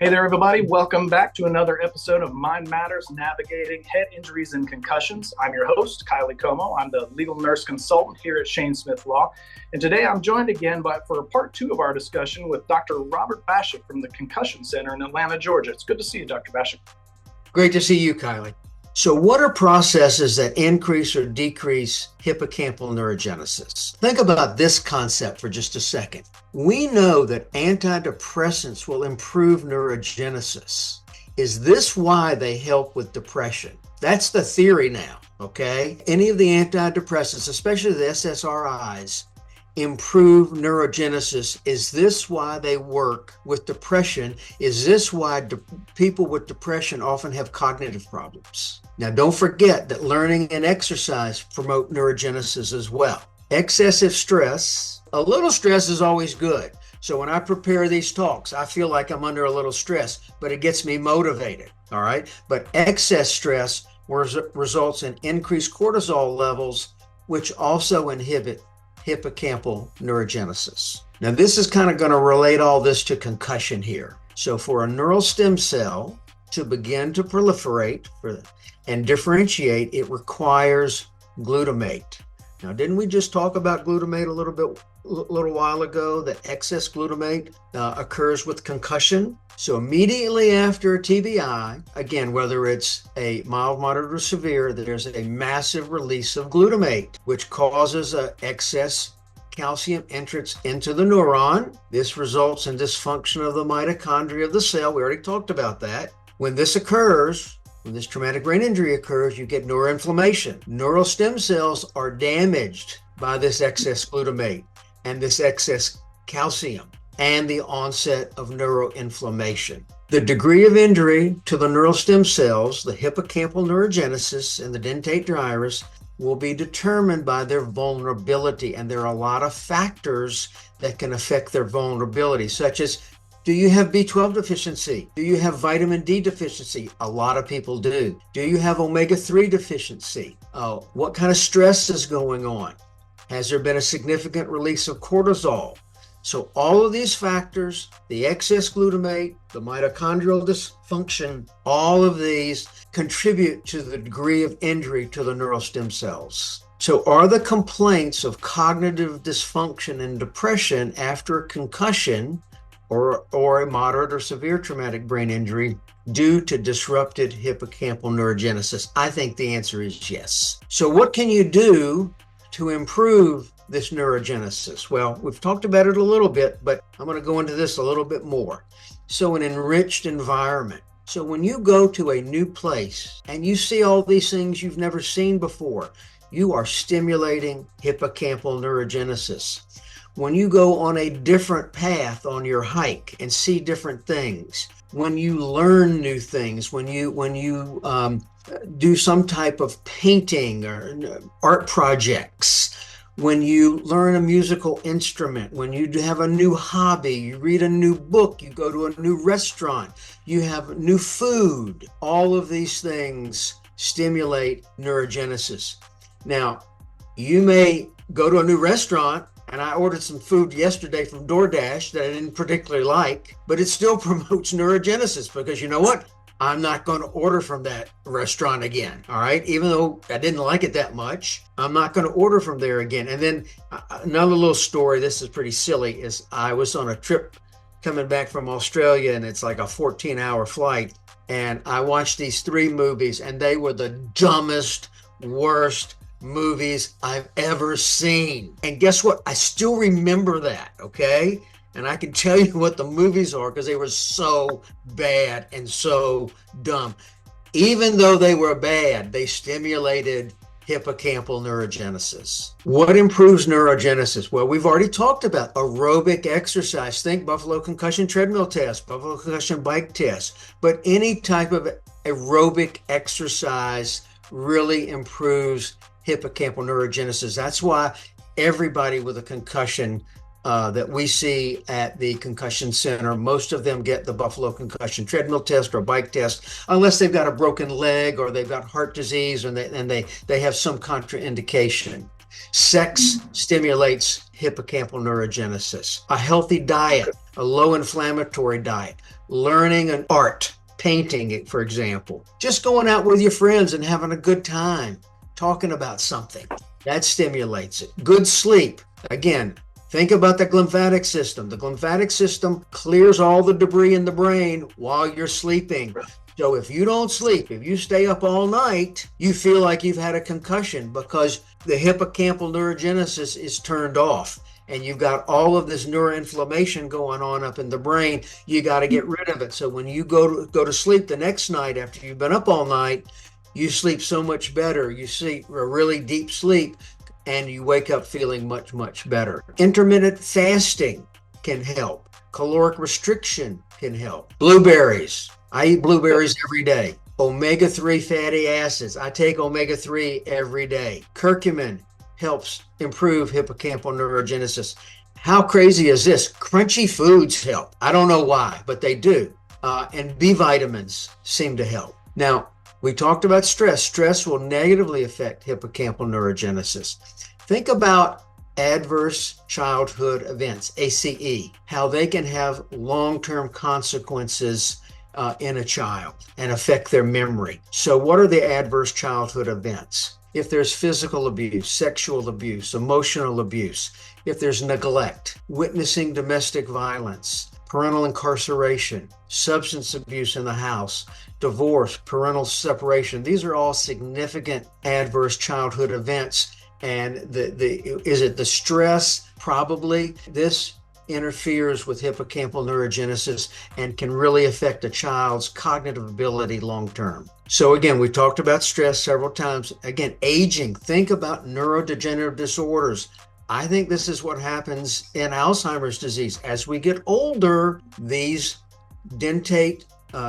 Hey there, everybody. Welcome back to another episode of Mind Matters, Navigating Head Injuries and Concussions. I'm your host, Kylie Como. I'm the legal nurse consultant here at Shane Smith Law. And today I'm joined again for part two of our discussion with Dr. Robert Bashuk from the Concussion Center in Atlanta, Georgia. It's good to see you, Dr. Bashuk. Great to see you, Kylie. So what are processes that increase or decrease hippocampal neurogenesis? Think about this concept for just a second. We know that antidepressants will improve neurogenesis. Is this why they help with depression? That's the theory now, okay? Any of the antidepressants, especially the SSRIs, improve neurogenesis. Is this why they work with depression? Is this why people with depression often have cognitive problems? Now, don't forget that learning and exercise promote neurogenesis as well. Excessive stress, a little stress is always good. So when I prepare these talks, I feel like I'm under a little stress, but it gets me motivated, all right? But excess stress results in increased cortisol levels, which also inhibit hippocampal neurogenesis. Now, this is kind of going to relate all this to concussion here. So for a neural stem cell to begin to proliferate and differentiate, it requires glutamate. Now, didn't we just talk about glutamate a little while ago, that excess glutamate occurs with concussion? So immediately after a TBI, again, whether it's a mild, moderate, or severe, there's a massive release of glutamate, which causes an excess calcium entrance into the neuron. This results in dysfunction of the mitochondria of the cell. We already talked about that. When this occurs, when this traumatic brain injury occurs, you get neuroinflammation. Neural stem cells are damaged by this excess glutamate and this excess calcium and the onset of neuroinflammation. The degree of injury to the neural stem cells, the hippocampal neurogenesis and the dentate gyrus, will be determined by their vulnerability. And there are a lot of factors that can affect their vulnerability, such as, do you have B12 deficiency? Do you have vitamin D deficiency? A lot of people do. Do you have omega-3 deficiency? What kind of stress is going on? Has there been a significant release of cortisol? So all of these factors, the excess glutamate, the mitochondrial dysfunction, all of these contribute to the degree of injury to the neural stem cells. So are the complaints of cognitive dysfunction and depression after a concussion or a moderate or severe traumatic brain injury due to disrupted hippocampal neurogenesis? I think the answer is yes. So what can you do to improve this neurogenesis? Well, we've talked about it a little bit, but I'm going to go into this a little bit more. So an enriched environment. So when you go to a new place and you see all these things you've never seen before, you are stimulating hippocampal neurogenesis. When you go on a different path on your hike and see different things, when you learn new things, when you do some type of painting or art projects, when you learn a musical instrument, when you have a new hobby, you read a new book, you go to a new restaurant, you have new food, all of these things stimulate neurogenesis. Now, you may go to a new restaurant, and I ordered some food yesterday from DoorDash that I didn't particularly like, but it still promotes neurogenesis because you know what? I'm not going to order from that restaurant again, all right? Even though I didn't like it that much, I'm not going to order from there again. And then another little story, this is pretty silly, is I was on a trip coming back from Australia, and it's like a 14-hour flight, and I watched these 3 movies, and they were the dumbest, worst movies I've ever seen. And guess what? I still remember that, okay? And I can tell you what the movies are because they were so bad and so dumb. Even though they were bad, they stimulated hippocampal neurogenesis. What improves neurogenesis? Well, we've already talked about aerobic exercise. Think Buffalo Concussion treadmill test, Buffalo Concussion bike test. But any type of aerobic exercise really improves hippocampal neurogenesis. That's why everybody with a concussion that we see at the Concussion Center, most of them get the Buffalo Concussion treadmill test or bike test, unless they've got a broken leg or they've got heart disease and they have some contraindication. Sex stimulates hippocampal neurogenesis. A healthy diet, a low inflammatory diet, learning an art, painting, for example, just going out with your friends and having a good time, talking about something, that stimulates it. Good sleep. Again, think about the glymphatic system. The glymphatic system clears all the debris in the brain while you're sleeping. So if you don't sleep, if you stay up all night, you feel like you've had a concussion because the hippocampal neurogenesis is turned off and you've got all of this neuroinflammation going on up in the brain. You got to get rid of it. So when you go to sleep the next night after you've been up all night, you sleep so much better. You sleep a really deep sleep and you wake up feeling much, much better. Intermittent fasting can help. Caloric restriction can help. Blueberries. I eat blueberries every day. Omega-3 fatty acids. I take omega-3 every day. Curcumin helps improve hippocampal neurogenesis. How crazy is this? Crunchy foods help. I don't know why, but they do. And B vitamins seem to help. Now, we talked about stress. Stress will negatively affect hippocampal neurogenesis. Think about adverse childhood events, ACE, how they can have long-term consequences in a child and affect their memory. So what are the adverse childhood events? If there's physical abuse, sexual abuse, emotional abuse, if there's neglect, witnessing domestic violence, parental incarceration, substance abuse in the house, divorce, parental separation, these are all significant adverse childhood events. And is it the stress? Probably. This interferes with hippocampal neurogenesis and can really affect a child's cognitive ability long term. So again, we talked about stress several times. Again, aging, think about neurodegenerative disorders. I think this is what happens in Alzheimer's disease. As we get older, these dentate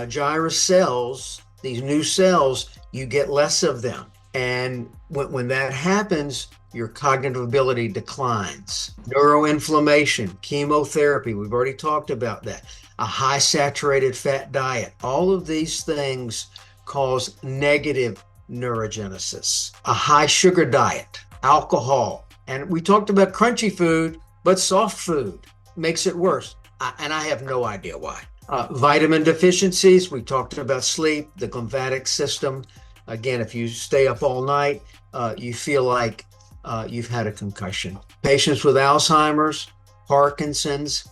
gyrus cells, these new cells, you get less of them. And when that happens, your cognitive ability declines. Neuroinflammation, chemotherapy, we've already talked about that. A high saturated fat diet, all of these things cause negative neurogenesis. A high sugar diet, alcohol, and we talked about crunchy food, but soft food makes it worse. And I have no idea why. Vitamin deficiencies, we talked about sleep, the glymphatic system. Again, if you stay up all night, you feel like you've had a concussion. Patients with Alzheimer's, Parkinson's,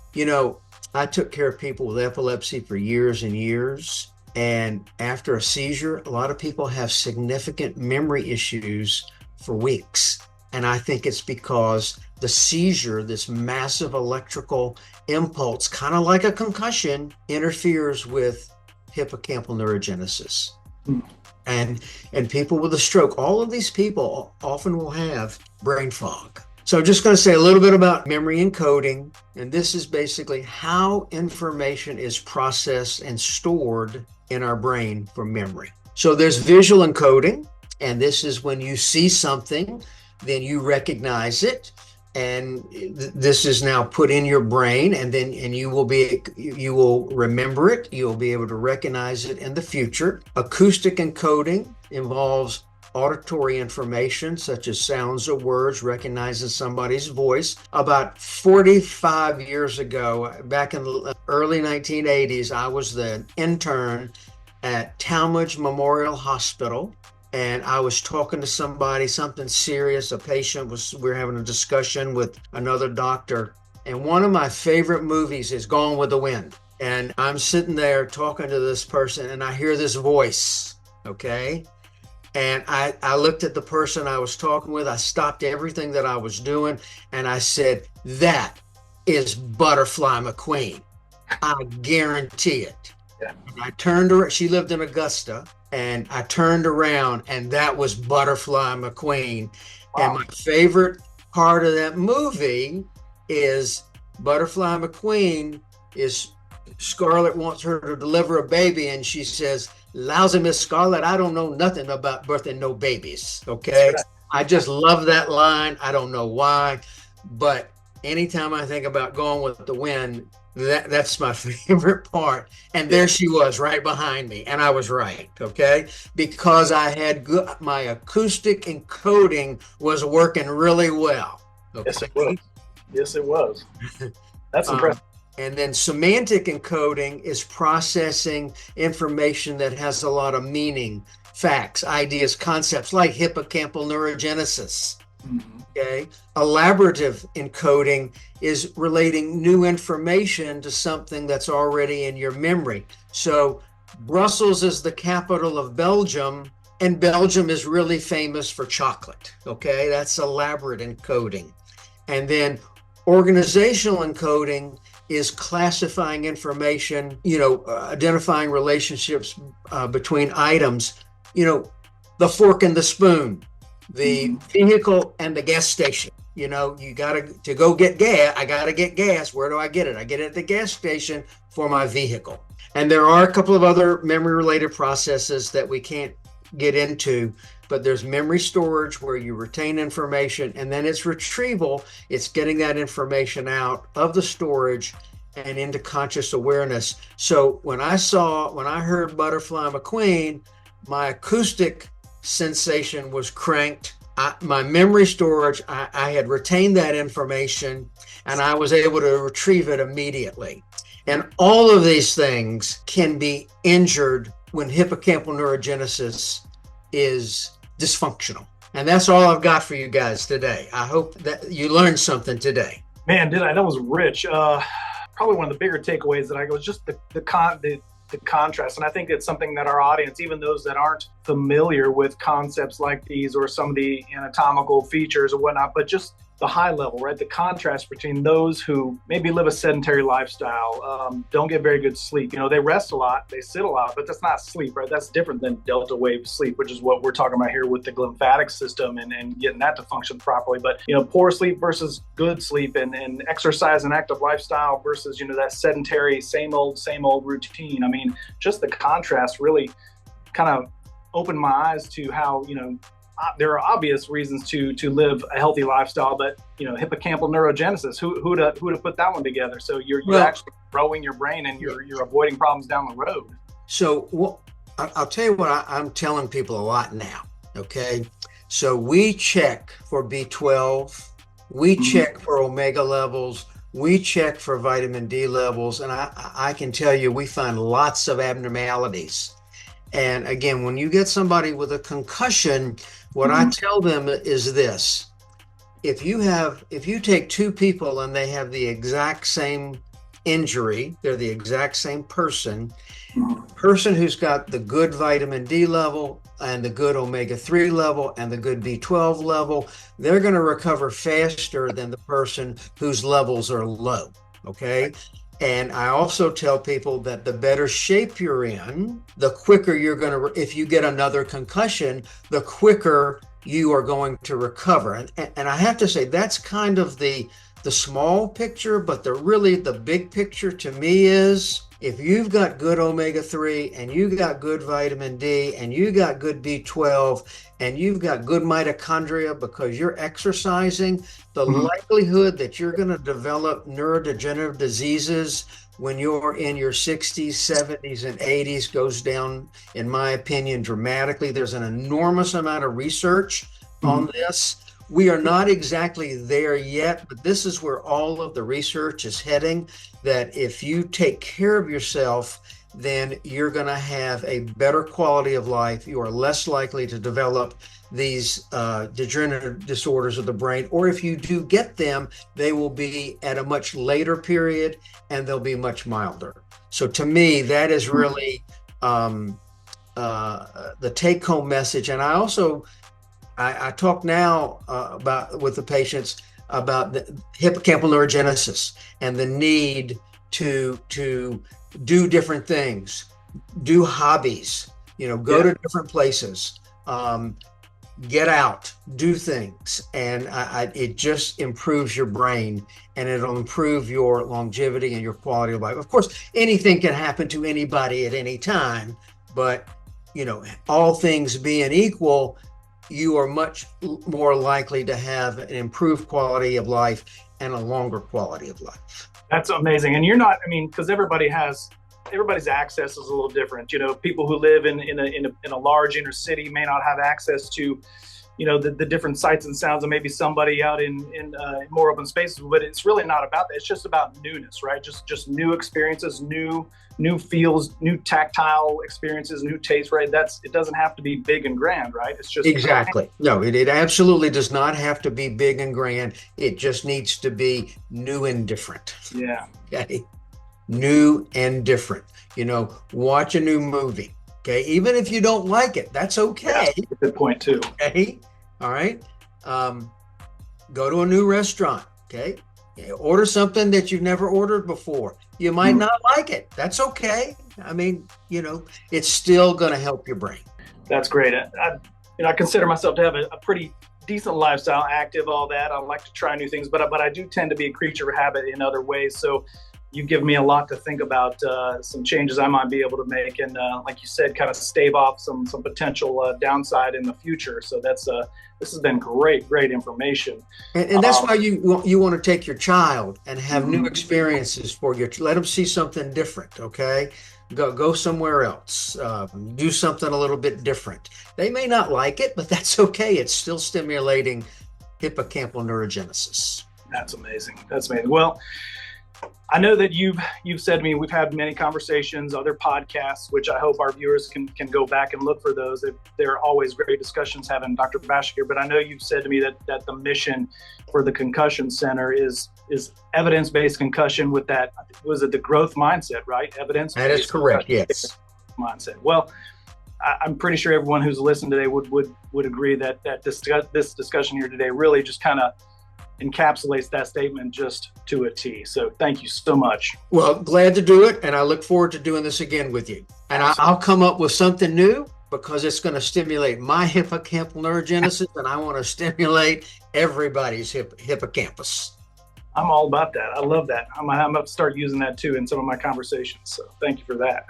I took care of people with epilepsy for years and years. And after a seizure, a lot of people have significant memory issues for weeks. And I think it's because the seizure, this massive electrical impulse, kind of like a concussion, interferes with hippocampal neurogenesis. And people with a stroke, all of these people often will have brain fog. So I'm just going to say a little bit about memory encoding. And this is basically how information is processed and stored in our brain for memory. So there's visual encoding, and this is when you see something, then you recognize it. And this is now put in your brain, and you will remember it. You'll be able to recognize it in the future. Acoustic encoding involves auditory information such as sounds or words, recognizing somebody's voice. About 45 years ago, back in the early 1980s, I was the intern at Talmadge Memorial Hospital. And I was talking to somebody, something serious, a patient we were having a discussion with another doctor. And one of my favorite movies is Gone with the Wind. And I'm sitting there talking to this person and I hear this voice, okay? And I looked at the person I was talking with. I stopped everything that I was doing. And I said, that is Butterfly McQueen. I guarantee it. Yeah. And I turned her, she lived in Augusta. And I turned around and that was Butterfly McQueen. Wow. And my favorite part of that movie is Butterfly McQueen is Scarlett wants her to deliver a baby and she says, lousy Miss Scarlett, I don't know nothing about birthing no babies. Okay. Right. I just love that line. I don't know why, but anytime I think about Going with the Wind, that's my favorite part. And there she was right behind me. And I was right, okay? Because I had my acoustic encoding was working really well. Okay? Yes, it was. Yes, it was. That's impressive. And then semantic encoding is processing information that has a lot of meaning, facts, ideas, concepts, like hippocampal neurogenesis. Okay. Elaborative encoding is relating new information to something that's already in your memory. So Brussels is the capital of Belgium, and Belgium is really famous for chocolate. Okay. That's elaborate encoding. And then organizational encoding is classifying information, identifying relationships between items, the fork and the spoon, the vehicle and the gas station. You to go get gas, I got to get gas. Where do I get it? I get it at the gas station for my vehicle. And there are a couple of other memory related processes that we can't get into, but there's memory storage where you retain information, and then it's retrieval. It's getting that information out of the storage and into conscious awareness. So when I heard Butterfly McQueen, my acoustic sensation was cranked. My memory storage, I had retained that information, and I was able to retrieve it immediately. And all of these things can be injured when hippocampal neurogenesis is dysfunctional. And that's all I've got for you guys today. I hope that you learned something today. Man, did I? That was rich. Probably one of the bigger takeaways that I got was just the contrast. And I think it's something that our audience, even those that aren't familiar with concepts like these or some of the anatomical features or whatnot, but just the high level, right? The contrast between those who maybe live a sedentary lifestyle, don't get very good sleep. They rest a lot, they sit a lot, but that's not sleep, right? That's different than delta wave sleep, which is what we're talking about here with the lymphatic system and getting that to function properly. But, poor sleep versus good sleep and exercise and active lifestyle versus, that sedentary, same old routine. I mean, just the contrast really kind of opened my eyes to how, there are obvious reasons to live a healthy lifestyle, but hippocampal neurogenesis, who'd have put that one together? So you're actually growing your brain and you're avoiding problems down the road. So I'll tell you what I'm telling people a lot now. Okay, so we check for B12, we check for omega levels, we check for vitamin D levels, and I can tell you we find lots of abnormalities. And again, when you get somebody with a concussion, what I tell them is this: if you take two people and they have the exact same injury, they're the exact same person who's got the good vitamin D level and the good omega-3 level and the good B12 level, they're going to recover faster than the person whose levels are low. Okay. And I also tell people that the better shape you're in, the quicker you're going to, if you get another concussion, the quicker you are going to recover. And I have to say, that's kind of the small picture, but the big picture to me is, if you've got good omega-3 and you got good vitamin D and you got good B12 and you've got good mitochondria because you're exercising, the likelihood that you're going to develop neurodegenerative diseases when you're in your 60s, 70s, and 80s goes down, in my opinion, dramatically. There's an enormous amount of research on this. We are not exactly there yet, but this is where all of the research is heading, that if you take care of yourself, then you're going to have a better quality of life. You are less likely to develop these degenerative disorders of the brain, or if you do get them, they will be at a much later period and they'll be much milder. So to me, that is really the take-home message. And I also I talk now with the patients about the hippocampal neurogenesis and the need to do different things, do hobbies, go to different places, get out, do things. And it just improves your brain and it'll improve your longevity and your quality of life. Of course, anything can happen to anybody at any time, but all things being equal, you are much more likely to have an improved quality of life and a longer quality of life. That's amazing. And you're not, because everybody's access is a little different. People who live in a large inner city may not have access to the different sights and sounds of maybe somebody out in more open spaces, but it's really not about that. It's just about newness, right? Just new experiences, new feels, new tactile experiences, new taste, right? It doesn't have to be big and grand, right? It's just exactly. No, it absolutely does not have to be big and grand. It just needs to be new and different. Yeah. Okay. New and different. Watch a new movie. Okay. Even if you don't like it, that's okay. Yeah, good point too. Okay. All right. Go to a new restaurant. Okay. Order something that you've never ordered before. You might not like it. That's okay. I mean, it's still going to help your brain. That's great. I consider myself to have a pretty decent lifestyle, active, all that. I like to try new things, but I do tend to be a creature of habit in other ways. So you give me a lot to think about, some changes I might be able to make, and like you said, kind of stave off some potential downside in the future. So this has been great information. And that's why you want to take your child and have new experiences for let them see something different. Okay, go somewhere else, do something a little bit different. They may not like it, but that's okay. It's still stimulating hippocampal neurogenesis. That's amazing. Well, I know that you've said to me, we've had many conversations, other podcasts, which I hope our viewers can go back and look for those. They're always great discussions having Dr. Bashuk here, but I know you've said to me that the mission for the Concussion Center is evidence-based concussion with that, was it the growth mindset, right? Evidence. That is correct, yes. Mindset. Well, I'm pretty sure everyone who's listened today would agree that this discussion here today really just kind of encapsulates that statement just to a T. So thank you so much. Well, glad to do it. And I look forward to doing this again with you. And I'll come up with something new because it's going to stimulate my hippocampal neurogenesis and I want to stimulate everybody's hippocampus. I'm all about that. I love that. I'm going to start using that too in some of my conversations. So thank you for that.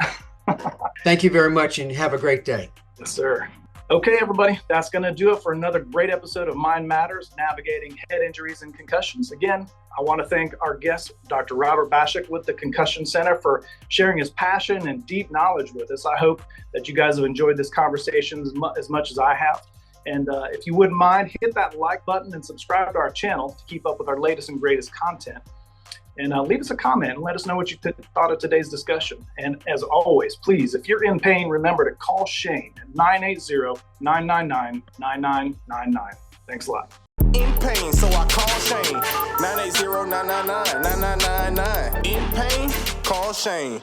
Thank you very much and have a great day. Yes, sir. Okay, everybody, that's going to do it for another great episode of Mind Matters, Navigating Head Injuries and Concussions. Again, I want to thank our guest, Dr. Robert Bashuk with the Concussion Center, for sharing his passion and deep knowledge with us. I hope that you guys have enjoyed this conversation as much as I have. And if you wouldn't mind, hit that like button and subscribe to our channel to keep up with our latest and greatest content. And leave us a comment and let us know what you thought of today's discussion. And as always, please, if you're in pain, remember to call Shane at 980-999-9999. Thanks a lot. In pain, so I call Shane. 980-999-9999. In pain, call Shane.